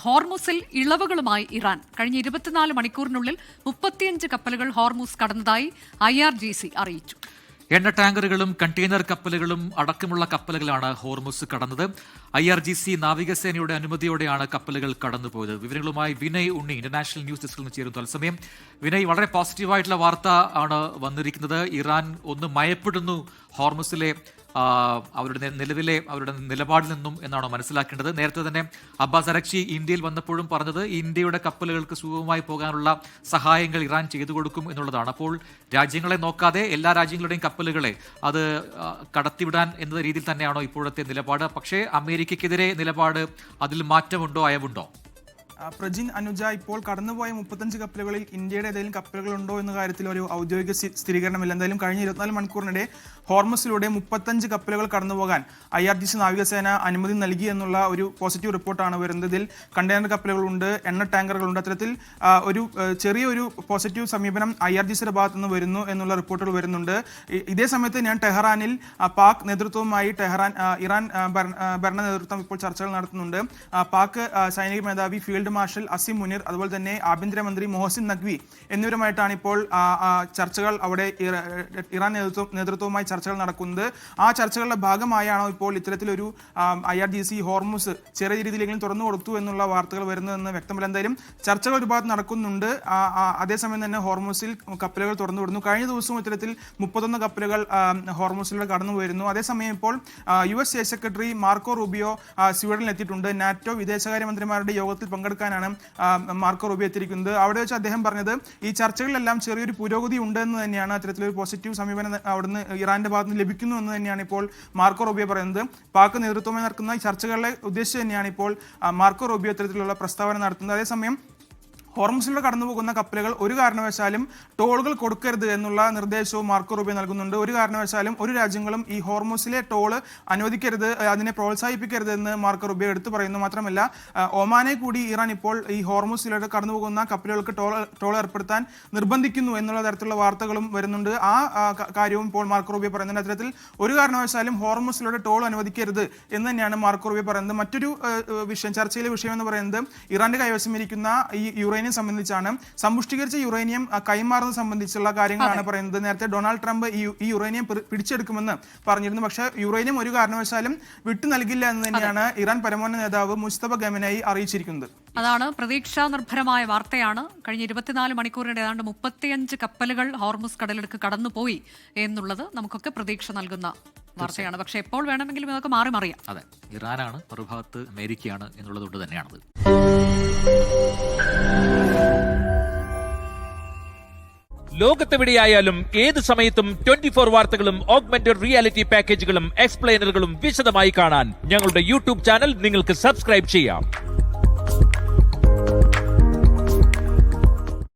ഹോർമുസിൽ ഇളവുകളുമായി Iran. കഴിഞ്ഞ 24 മണിക്കൂറിനുള്ളിൽ 35 കപ്പലുകൾ ഹോർമുസ് കടന്നതായി IRGC അറിയിച്ചു. എണ്ണ ടാങ്കറുകളും കണ്ടെയ്നർ കപ്പലുകളും അടക്കമുള്ള കപ്പലുകളാണ് ഹോർമുസ് കടന്നത്. IRGC നാവികസേനയുടെ അനുമതിയോടെയാണ് കപ്പലുകൾ കടന്നുപോയത്. വിവരങ്ങളുമായി വിനയ് ഉണ്ണി ഇന്റർനാഷണൽ ന്യൂസ് ഡെസ്കിൽ നിന്ന് ചേരുന്നു. തത്സമയം വിനയ്, വളരെ പോസിറ്റീവായിട്ടുള്ള വാർത്ത ആണ് വന്നിരിക്കുന്നത്. ഇറാൻ ഒന്ന് മയപ്പെടുന്നു ഹോർമുസിലെ അവരുടെ നിലപാടിൽ നിന്നും എന്നാണോ മനസ്സിലാക്കേണ്ടത്? നേരത്തെ തന്നെ അബ്ബാസ് അരക്ചി ഇന്ത്യയിൽ വന്നപ്പോഴും പറഞ്ഞത് ഇന്ത്യയുടെ കപ്പലുകൾക്ക് സുഗമമായി പോകാനുള്ള സഹായങ്ങൾ ഇറാൻ ചെയ്തു കൊടുക്കും എന്നുള്ളതാണ്. അപ്പോൾ രാജ്യങ്ങളെ നോക്കാതെ എല്ലാ രാജ്യങ്ങളുടെയും കപ്പലുകളെ അത് കടത്തിവിടാൻ എന്ന രീതിയിൽ തന്നെയാണോ ഇപ്പോഴത്തെ നിലപാട്? പക്ഷേ അമേരിക്കയ്ക്കെതിരെ നിലപാട് അതിൽ മാറ്റമുണ്ടോ, അയവുണ്ടോ? പ്രജിൻ, അനുജ, ഇപ്പോൾ കടന്നുപോയ 35 കപ്പലുകളിൽ ഇന്ത്യയുടെ ഏതെങ്കിലും കപ്പലുകളുണ്ടോ എന്ന കാര്യത്തിൽ ഒരു ഔദ്യോഗിക സ്ഥിരീകരണമില്ല. എന്തായാലും കഴിഞ്ഞ 24 മണിക്കൂറിനിടെ ഹോർമസിലൂടെ 35 കപ്പലുകൾ കടന്നുപോകാൻ IRGC നാവികസേന അനുമതി നൽകി എന്നുള്ള ഒരു പോസിറ്റീവ് റിപ്പോർട്ടാണ് വരുന്നത്. ഇതിൽ കണ്ടെയ്നർ കപ്പലുകളുണ്ട്, എണ്ണ ടാങ്കറുകളുണ്ട്. അത്തരത്തിൽ ഒരു ചെറിയൊരു പോസിറ്റീവ് സമീപനം IRGCയുടെ ഭാഗത്തു നിന്ന് വരുന്നു എന്നുള്ള റിപ്പോർട്ടുകൾ വരുന്നുണ്ട്. ഇതേ സമയത്ത് ഞാൻ ടെഹ്റാനിൽ പാക് നേതൃത്വവുമായി ഇറാൻ ഭരണ നേതൃത്വം ഇപ്പോൾ ചർച്ചകൾ നടത്തുന്നുണ്ട്. പാക് സൈനിക മേധാവി ഫീൽഡ് മാർഷൽ അസിം മുനീർ, അതുപോലെ തന്നെ ആഭ്യന്തരമന്ത്രി മൊഹസിൻ നഖ്വി എന്നിവരുമായിട്ടാണ് ഇപ്പോൾ ചർച്ചകൾ അവിടെ ഇറാൻ നേതൃത്വവുമായി ചർച്ചകൾ നടക്കുന്നത്. ആ ചർച്ചകളുടെ ഭാഗമായാണോ ഇപ്പോൾ ഇത്തരത്തിലൊരു IRGC ഹോർമുസ് ചെറിയ രീതിയിലെങ്കിലും തുറന്നു കൊടുത്തു എന്നുള്ള വാർത്തകൾ വരുന്നതെന്ന് വ്യക്തമല്ല. എന്തായാലും ചർച്ചകൾ ഒരു ഭാഗത്ത് നടക്കുന്നുണ്ട്. അതേസമയം തന്നെ ഹോർമുസിൽ കപ്പലുകൾ തുറന്നു വിടുന്നു. കഴിഞ്ഞ ദിവസവും ഇത്തരത്തിൽ 31 കപ്പലുകൾ ഹോർമുസിലൂടെ കടന്നു വരുന്നു. അതേസമയം ഇപ്പോൾ US state secretary Marco Rubio സ്വീഡനിൽ എത്തിയിട്ടുണ്ട്. നാറ്റോ വിദേശകാര്യമന്ത്രിമാരുടെ യോഗത്തിൽ പങ്കെടുക്കാനാണ് മാർക്കോ റൂബിയോ എത്തിയിരിക്കുന്നത്. അവിടെ വെച്ച് അദ്ദേഹം പറഞ്ഞത് ഈ ചർച്ചകളിലെല്ലാം ചെറിയൊരു പുരോഗതി ഉണ്ടെന്ന് തന്നെയാണ്. അത്തരത്തിലൊരു പോസിറ്റീവ് സമീപനം അവിടുന്ന് ഇറാന്റെ ഭാഗത്ത് നിന്ന് ലഭിക്കുന്നു എന്ന് തന്നെയാണ് ഇപ്പോൾ മാർക്കോ റൂബിയോ പറയുന്നത്. പാക് നേതൃത്വമായി നടക്കുന്ന ചർച്ചകളെ ഉദ്ദേശിച്ച് തന്നെയാണ് ഇപ്പോൾ മാർക്കോ റൂബിയോ ഇത്തരത്തിലുള്ള പ്രസ്താവന നടത്തുന്നത്. അതേസമയം ഹോർമുസിലൂടെ കടന്നുപോകുന്ന കപ്പലുകൾ ഒരു കാരണവശാലും ടോളുകൾ കൊടുക്കരുത് എന്നുള്ള നിർദ്ദേശവും മാർക്കോ റൂബിയോ നൽകുന്നുണ്ട്. ഒരു കാരണവശാലും ഒരു രാജ്യങ്ങളും ഈ ഹോർമുസിലെ ടോള് അനുവദിക്കരുത്, അതിനെ പ്രോത്സാഹിപ്പിക്കരുത് എന്ന് മാർക്കോ റൂബിയോ എടുത്തു പറയുന്നു. മാത്രമല്ല ഒമാനെ കൂടി ഇറാൻ ഇപ്പോൾ ഈ ഹോർമുസിലൂടെ കടന്നുപോകുന്ന കപ്പലുകൾക്ക് ടോൾ ഏർപ്പെടുത്താൻ നിർബന്ധിക്കുന്നു എന്നുള്ള തരത്തിലുള്ള വാർത്തകളും വരുന്നുണ്ട്. ആ കാര്യവും ഇപ്പോൾ മാർക്കോ റൂബിയോ പറയുന്നുണ്ട്. അത്തരത്തിൽ ഒരു കാരണവശാലും ഹോർമുസിലൂടെ ടോൾ അനുവദിക്കരുത് എന്ന് തന്നെയാണ് മാർക്കോ റൂബിയോ പറയുന്നത്. മറ്റൊരു വിഷയം, ചർച്ചയിലെ വിഷയം എന്ന് പറയുന്നത് ഇറാന്റെ കൈവശം ഇരിക്കുന്ന ഈ യുറേനിയം സംബന്ധിച്ചാണ്. സമ്പുഷ്ടീകരിച്ച യുറേനിയം കൈമാറുന്നത് സംബന്ധിച്ചുള്ള കാര്യങ്ങളാണ് പറയുന്നത്. നേരത്തെ ഡൊണാൾഡ് ട്രംപ് ഈ യുറേനിയം പിടിച്ചെടുക്കുമെന്ന് പറഞ്ഞിരുന്നു. പക്ഷേ യുറേനിയം ഒരു കാരണവശാലും വിട്ടു നൽകില്ല എന്ന് തന്നെയാണ് ഇറാൻ പരമോന്നത നേതാവ് മുസ്തഫ ഖമേനെയി അറിയിച്ചിരിക്കുന്നത്. അതാണ് പ്രതീക്ഷാ നിർഭരമായ വാർത്തയാണ്. കഴിഞ്ഞ 24 മണിക്കൂറിനിടെ ഏതാണ്ട് 35 കപ്പലുകൾ ഹോർമുസ് കടലിടുക്ക് കടന്നുപോയി എന്നുള്ളത് നമുക്കൊക്കെ പ്രതീക്ഷ നൽകുന്ന വാർത്തയാണ്. പക്ഷെ എപ്പോൾ വേണമെങ്കിലും ഇതൊക്കെ മാറി മറിയാം. അതെ, ഇറാനാണ്, മറുഭാഗത്ത് അമേരിക്കയാണ് എന്നുള്ളതുകൊണ്ട് തന്നെയാണത്. ലോകത്തെവിടെയായാലും ഏത് സമയത്തും 24 വാർത്തകളും ഓഗ്മെന്റഡ് റിയാലിറ്റി പാക്കേജുകളും എക്സ്പ്ലെയിനറുകളും വിശദമായി കാണാൻ ഞങ്ങളുടെ YouTube ചാനൽ നിങ്ങൾക്ക് സബ്സ്ക്രൈബ് ചെയ്യാം.